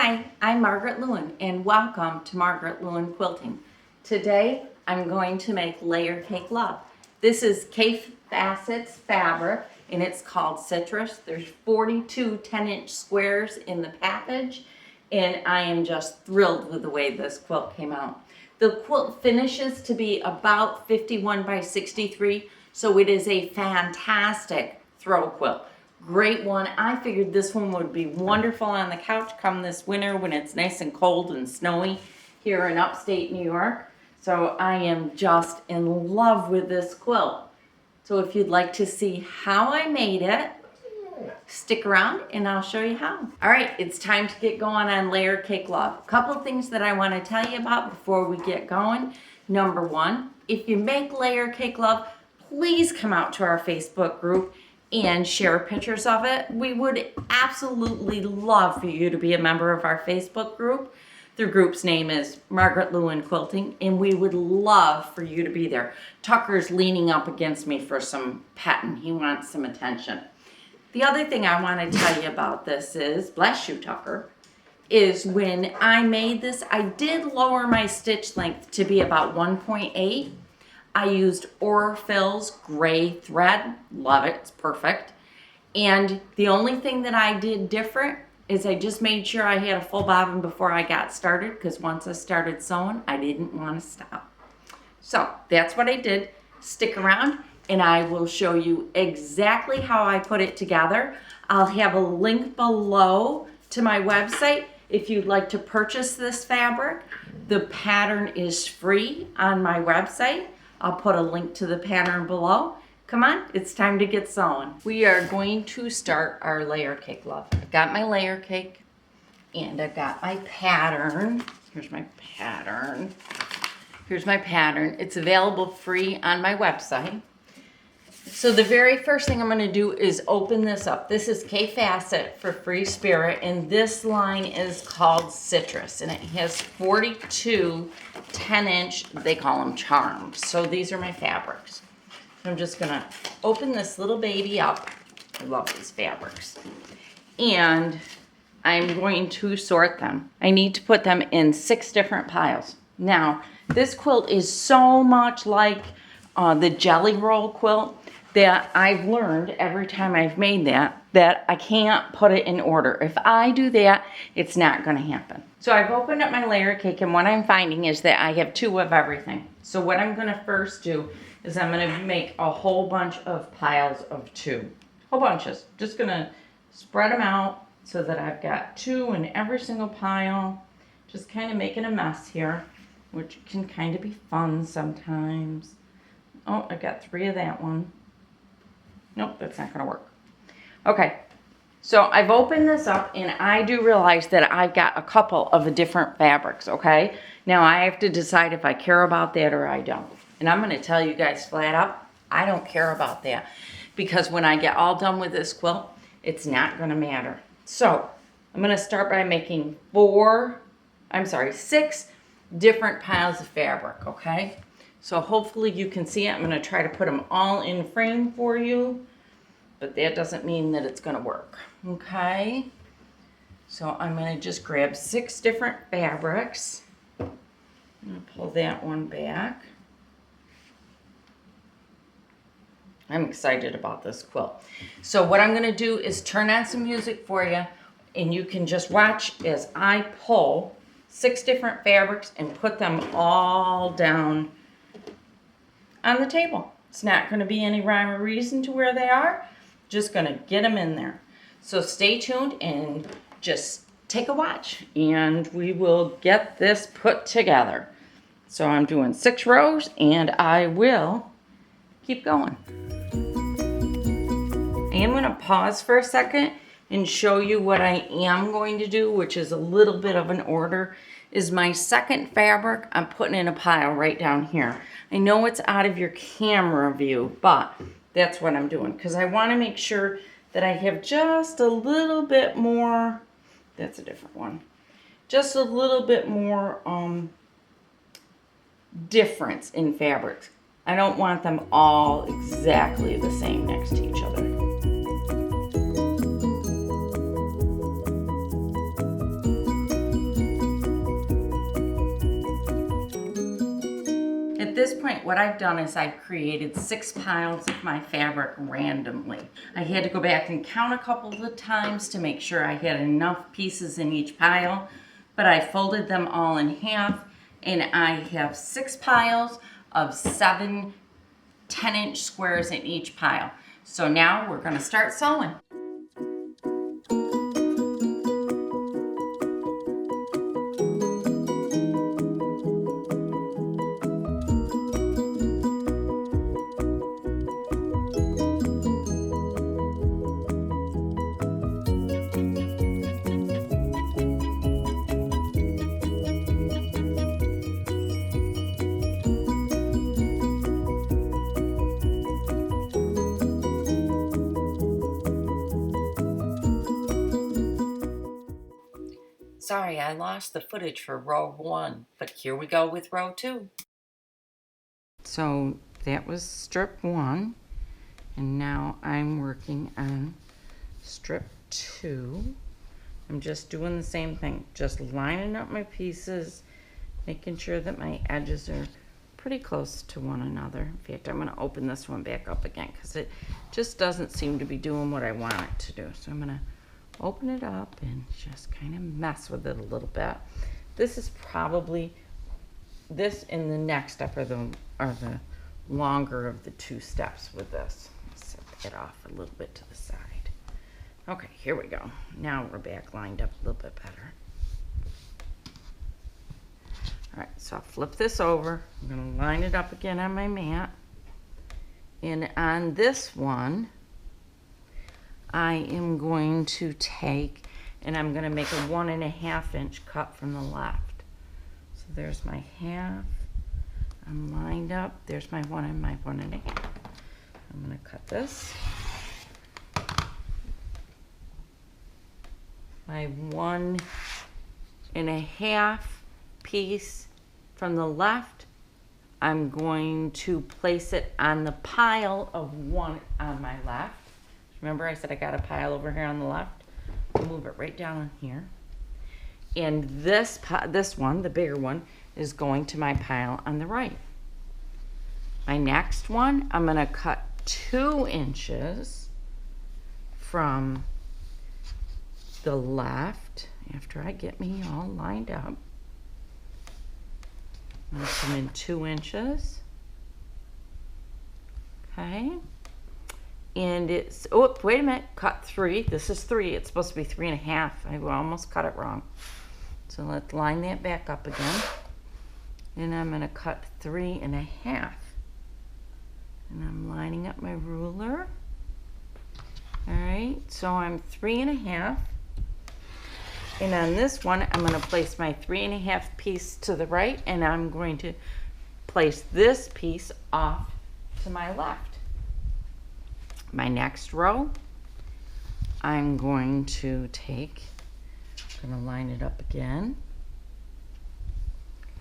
Hi, I'm Margaret Lewin and welcome to Margaret Lewin Quilting. Today I'm going to make layer cake love. This is K Facets fabric and it's called Citrus. There's 42 10-inch squares in the package and I am just thrilled with the way this quilt came out. The quilt finishes to be about 51 by 63, so it is a fantastic throw quilt. Great one. I figured this one would be wonderful on the couch come this winter when it's nice and cold and snowy here in upstate New York. So I am just in love with this quilt. So if you'd like to see how I made it, stick around and I'll show you how. All right, it's time to get going on layer cake love. A couple of things that I want to tell you about before we get going. Number one, if you make layer cake love, please come out to our Facebook group and share pictures of it. We would absolutely love for you to be a member of our Facebook group. The group's name is Margaret Lewin Quilting, and we would love for you to be there. Tucker's leaning up against me for some petting. He wants some attention. The other thing I want to tell you about this is, bless you, Tucker, is when I made this, I did lower my stitch length to be about 1.8. I used Orfil's gray thread. Love it. It's perfect. And the only thing that I did different is I just made sure I had a full bobbin before I got started, because once I started sewing, I didn't want to stop. So that's what I did. Stick around and I will show you exactly how I put it together. I'll have a link below to my website if you'd like to purchase this fabric. The pattern is free on my website. I'll put a link to the pattern below. Come on, it's time to get sewing. We are going to start our layer cake love. I've got my layer cake and I've got my pattern. Here's my pattern. Here's my pattern. It's available free on my website. So the very first thing I'm going to do is open this up. This is K Facet for Free Spirit, and this line is called Citrus, and it has 42 10-inch, they call them charms. So these are my fabrics. So I'm just going to open this little baby up. I love these fabrics. And I'm going to sort them. I need to put them in 6 different piles. Now, this quilt is so much like the Jelly Roll Quilt that I've learned every time I've made that I can't put it in order. If I do that, it's not going to happen. So I've opened up my layer cake, and what I'm finding is that I have 2 of everything. So what I'm going to first do is I'm going to make a whole bunch of piles of 2. Whole bunches. Just going to spread them out so that I've got 2 in every single pile. Just kind of making a mess here, which can kind of be fun sometimes. Oh, I got 3 of that one. Nope, that's not going to work. Okay, so I've opened this up, and I do realize that I've got a couple of the different fabrics, okay? Now, I have to decide if I care about that or I don't. And I'm going to tell you guys flat out, I don't care about that. Because when I get all done with this quilt, it's not going to matter. So, I'm going to start by making 6 different piles of fabric, okay? So hopefully you can see it. I'm going to try to put them all in frame for you, but that doesn't mean that it's going to work. Okay. So I'm going to just grab 6 different fabrics. I'm going to pull that one back. I'm excited about this quilt. So what I'm going to do is turn on some music for you, and you can just watch as I pull 6 different fabrics and put them all down on the table. It's not going to be any rhyme or reason to where they are. Just going to get them in there. So stay tuned and just take a watch, and we will get this put together. So I'm doing 6 rows, and I will keep going. I am going to pause for a second and show you what I am going to do, which is a little bit of an order. Is my second fabric I'm putting in a pile right down here. I know it's out of your camera view, but that's what I'm doing, because I want to make sure that I have just a little bit more, that's a different one, just a little bit more difference in fabrics. I don't want them all exactly the same next to each other. this point, what I've done is I've created 6 piles of my fabric randomly. I had to go back and count a couple of times to make sure I had enough pieces in each pile, but I folded them all in half, and I have 6 piles of 7 10-inch squares in each pile. So now we're gonna start sewing. Sorry, I lost the footage for row 1, but here we go with row 2. So that was strip 1, and now I'm working on strip 2. I'm just doing the same thing, just lining up my pieces, making sure that my edges are pretty close to one another. In fact, I'm going to open this one back up again because it just doesn't seem to be doing what I want it to do. So I'm going to open it up and just kind of mess with it a little bit. This is probably, this and the next step are the longer of the 2 steps with this. Set it off a little bit to the side. Okay, here we go. Now we're back lined up a little bit better. All right, so I'll flip this over. I'm going to line it up again on my mat. And on this one, I am going to take, and I'm going to make a 1.5 inch cut from the left. So there's my half. I'm lined up. There's my 1 and my 1.5. I'm going to cut this. My 1.5 piece from the left, I'm going to place it on the pile of 1 on my left. Remember I said I got a pile over here on the left? I'll move it right down in here. And this one, the bigger one, is going to my pile on the right. My next one, I'm gonna cut 2 inches from the left after I get me all lined up. I'm gonna come in 2 inches. Okay. And it's, oh, wait a minute, cut 3. This is 3. It's supposed to be 3.5. I almost cut it wrong. So let's line that back up again. And I'm going to cut 3.5. And I'm lining up my ruler. All right, so I'm 3.5. And on this one, I'm going to place my 3.5 piece to the right, and I'm going to place this piece off to my left. My next row, I'm going to take, I'm going to line it up again.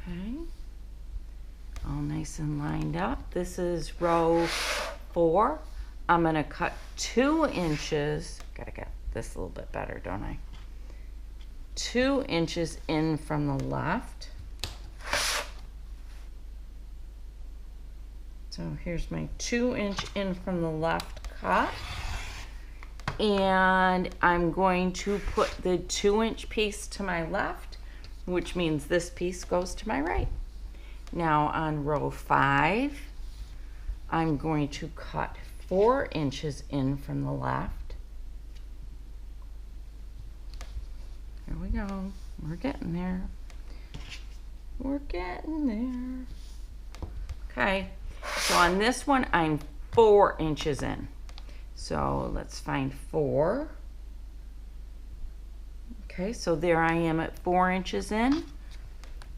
Okay, all nice and lined up. This is row 4. I'm going to cut 2 inches. Gotta get this a little bit better, don't I? 2 inches in from the left. So here's my 2 inch in from the left cut, and I'm going to put the 2 inch piece to my left, which means this piece goes to my right. Now on row 5, I'm going to cut 4 inches in from the left. Here we go. We're getting there. We're getting there. Okay, so on this one, I'm 4 inches in. So let's find 4. Okay, so there I am at 4 inches in. I'm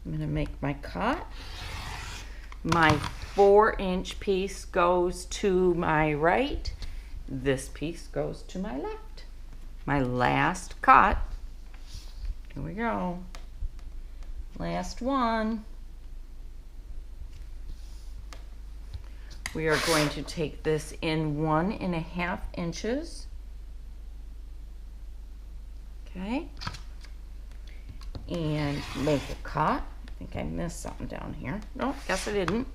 going to make my cut. My 4 inch piece goes to my right. This piece goes to my left. My last cut. Here we go. Last one. We are going to take this in 1.5 inches. Okay. And make a cut. I think I missed something down here. No, guess I didn't.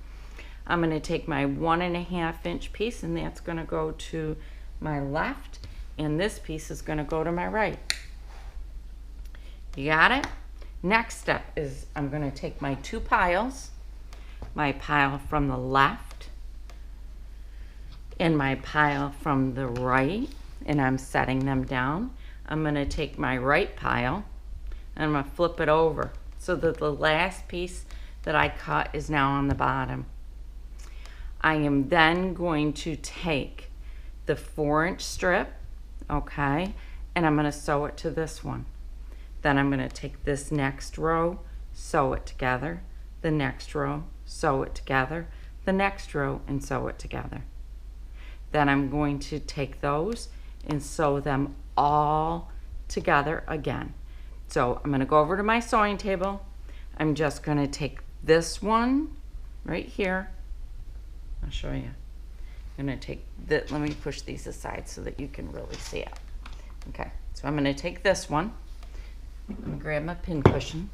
I'm going to take my 1.5 inch piece, and that's going to go to my left, and this piece is going to go to my right. You got it? Next step is I'm going to take my 2 piles, my pile from the left and my pile from the right, and I'm setting them down. I'm going to take my right pile and I'm going to flip it over so that the last piece that I cut is now on the bottom. I am then going to take the 4-inch strip, okay, and I'm going to sew it to this one. Then I'm going to take this next row, sew it together, the next row, sew it together, the next row, and sew it together. Then I'm going to take those and sew them all together again. So I'm going to go over to my sewing table. I'm just going to take this one right here. I'll show you. I'm going to take that. Let me push these aside so that you can really see it. Okay, so I'm going to take this one. I'm going to grab my pin cushion,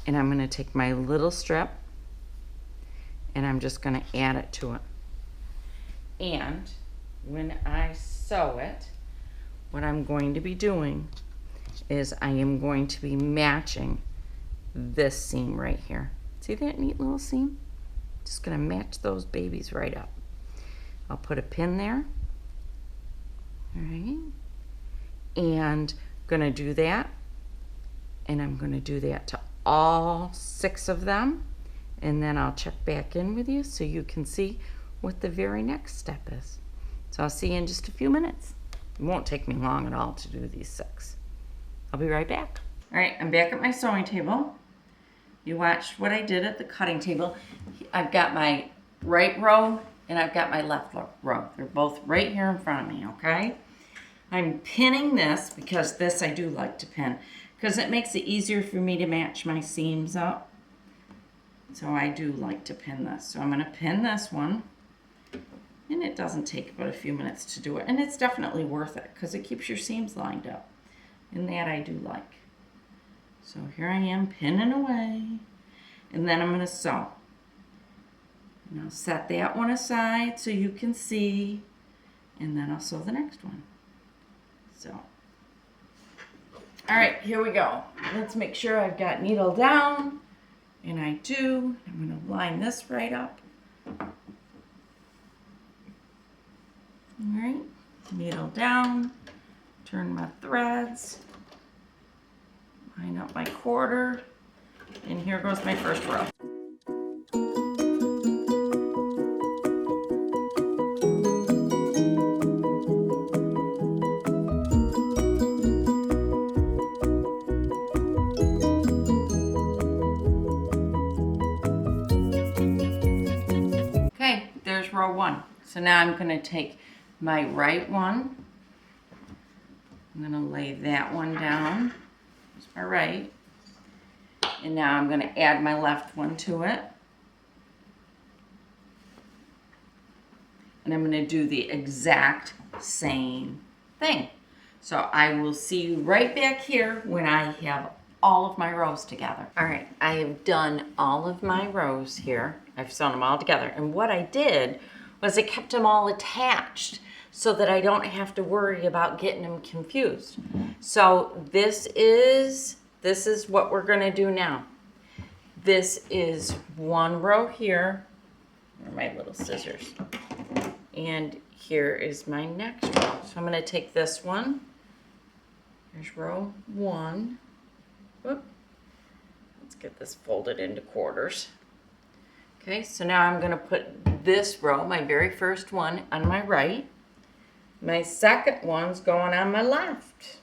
and I'm going to take my little strip, and I'm just going to add it to it. And when I sew it, what I'm going to be doing is I am going to be matching this seam right here. See that neat little seam? Just going to match those babies right up. I'll put a pin there. All right. And I'm going to do that. And I'm going to do that to all 6 of them. And then I'll check back in with you so you can see what the very next step is. So I'll see you in just a few minutes. It won't take me long at all to do these 6. I'll be right back. All right, I'm back at my sewing table. You watched what I did at the cutting table. I've got my right row and I've got my left row. They're both right here in front of me, okay? I'm pinning this because this I do like to pin because it makes it easier for me to match my seams up. So I do like to pin this. So I'm going to pin this one. And it doesn't take but a few minutes to do it. And it's definitely worth it because it keeps your seams lined up. And that I do like. So here I am pinning away. And then I'm going to sew. And I'll set that one aside so you can see. And then I'll sew the next one. So. All right, here we go. Let's make sure I've got needle down. And I do. I'm going to line this right up. All right, needle down, turn my threads, line up my quarter, and here goes my first row. Okay, there's row 1. So now I'm going to take my right one. I'm going to lay that one down. There's my right. And now I'm going to add my left one to it. And I'm going to do the exact same thing. So I will see you right back here when I have all of my rows together. All right, I have done all of my rows here. I've sewn them all together. And what I did was I kept them all attached so that I don't have to worry about getting them confused. So this is what we're going to do now. This is one row here. Where are my little scissors? And here is my next row. So I'm going to take this one. Here's row 1. Whoop. Let's get this folded into quarters. Okay, so now I'm going to put this row, my very first one, on my right. My second one's going on my left.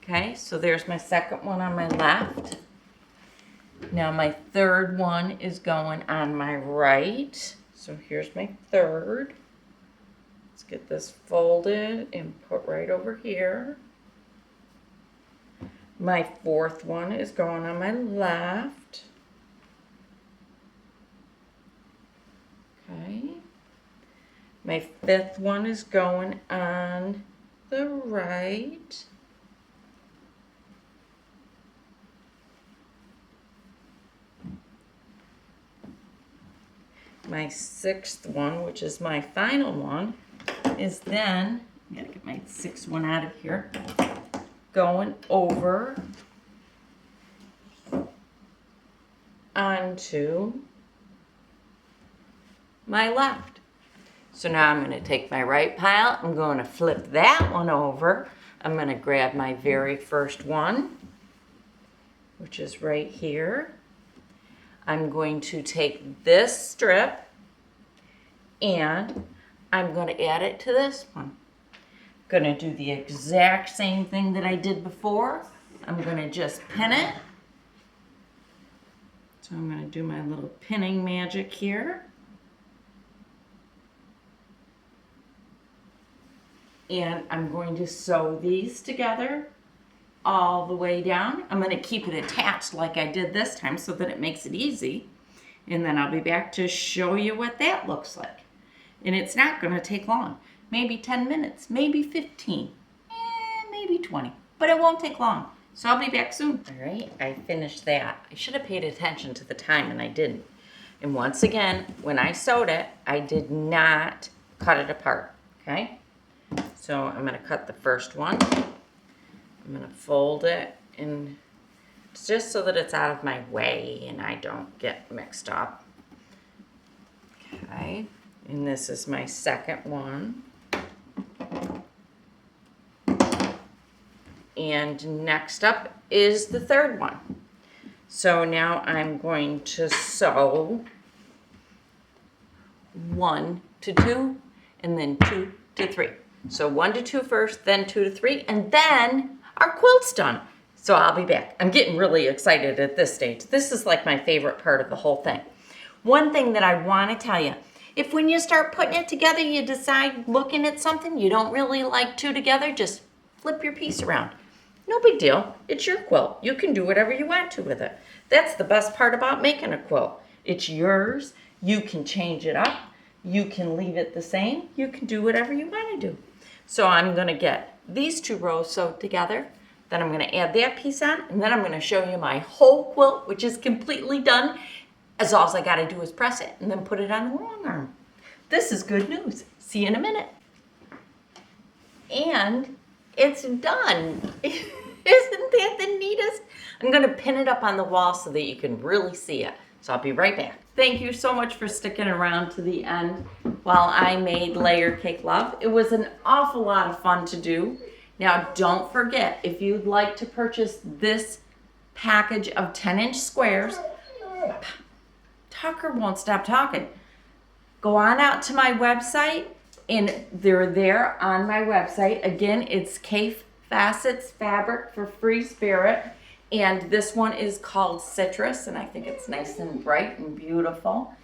Okay, so there's my second one on my left. Now my third one is going on my right. So here's my third. Let's get this folded and put right over here. My fourth one is going on my left. Okay. My fifth one is going on the right. my sixth one, which is my final one, is then, I gotta get my sixth one out of here, going over onto my left. So now I'm going to take my right pile, I'm going to flip that one over, I'm going to grab my very first one, which is right here. I'm going to take this strip and I'm going to add it to this one. Going to do the exact same thing that I did before. I'm going to just pin it. So I'm going to do my little pinning magic here. And I'm going to sew these together all the way down. I'm going to keep it attached like I did this time so that it makes it easy. And then I'll be back to show you what that looks like. And it's not going to take long. Maybe 10 minutes, maybe 15, maybe 20. But it won't take long. So I'll be back soon. All right, I finished that. I should have paid attention to the time and I didn't. And once again, when I sewed it, I did not cut it apart, okay? So I'm going to cut the first one. I'm going to fold it and just so that it's out of my way and I don't get mixed up. Okay, and this is my second one. And next up is the third one. So now I'm going to sew 1 to 2 and then 2 to 3. So 1 to 2 first, then 2 to 3, and then our quilt's done. So I'll be back. I'm getting really excited at this stage. This is like my favorite part of the whole thing. One thing that I want to tell you, if when you start putting it together, you decide looking at something you don't really like two together, just flip your piece around. No big deal. It's your quilt. You can do whatever you want to with it. That's the best part about making a quilt. It's yours. You can change it up. You can leave it the same. You can do whatever you want to do. So I'm going to get these 2 rows sewed together. Then I'm going to add that piece on. And then I'm going to show you my whole quilt, which is completely done. As all I got to do is press it and then put it on the long arm. This is good news. See you in a minute. And it's done. Isn't that the neatest? I'm going to pin it up on the wall so that you can really see it. So I'll be right back. Thank you so much for sticking around to the end while I made Layer Cake Love. It was an awful lot of fun to do. Now don't forget, if you'd like to purchase this package of 10-inch squares, Tucker won't stop talking. Go on out to my website and they're there on my website. Again, it's Kaffe Facets Fabric for Free Spirit. And this one is called Citrus, and I think it's nice and bright and beautiful.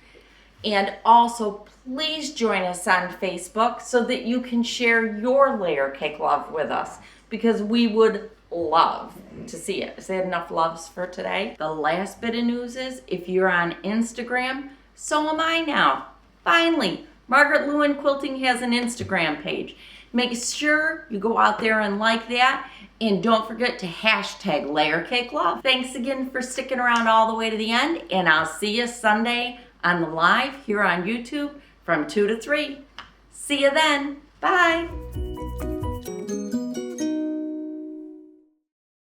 And also, please join us on Facebook so that you can share your layer cake love with us, because we would love to see it. Is that enough loves for today? The last bit of news is, if you're on Instagram, so am I now. Finally, Margaret Lewin Quilting has an Instagram page. Make sure you go out there and like that. And don't forget to hashtag Layer Cake Love. Thanks again for sticking around all the way to the end. And I'll see you Sunday on the live here on YouTube from 2 to 3. See you then. Bye.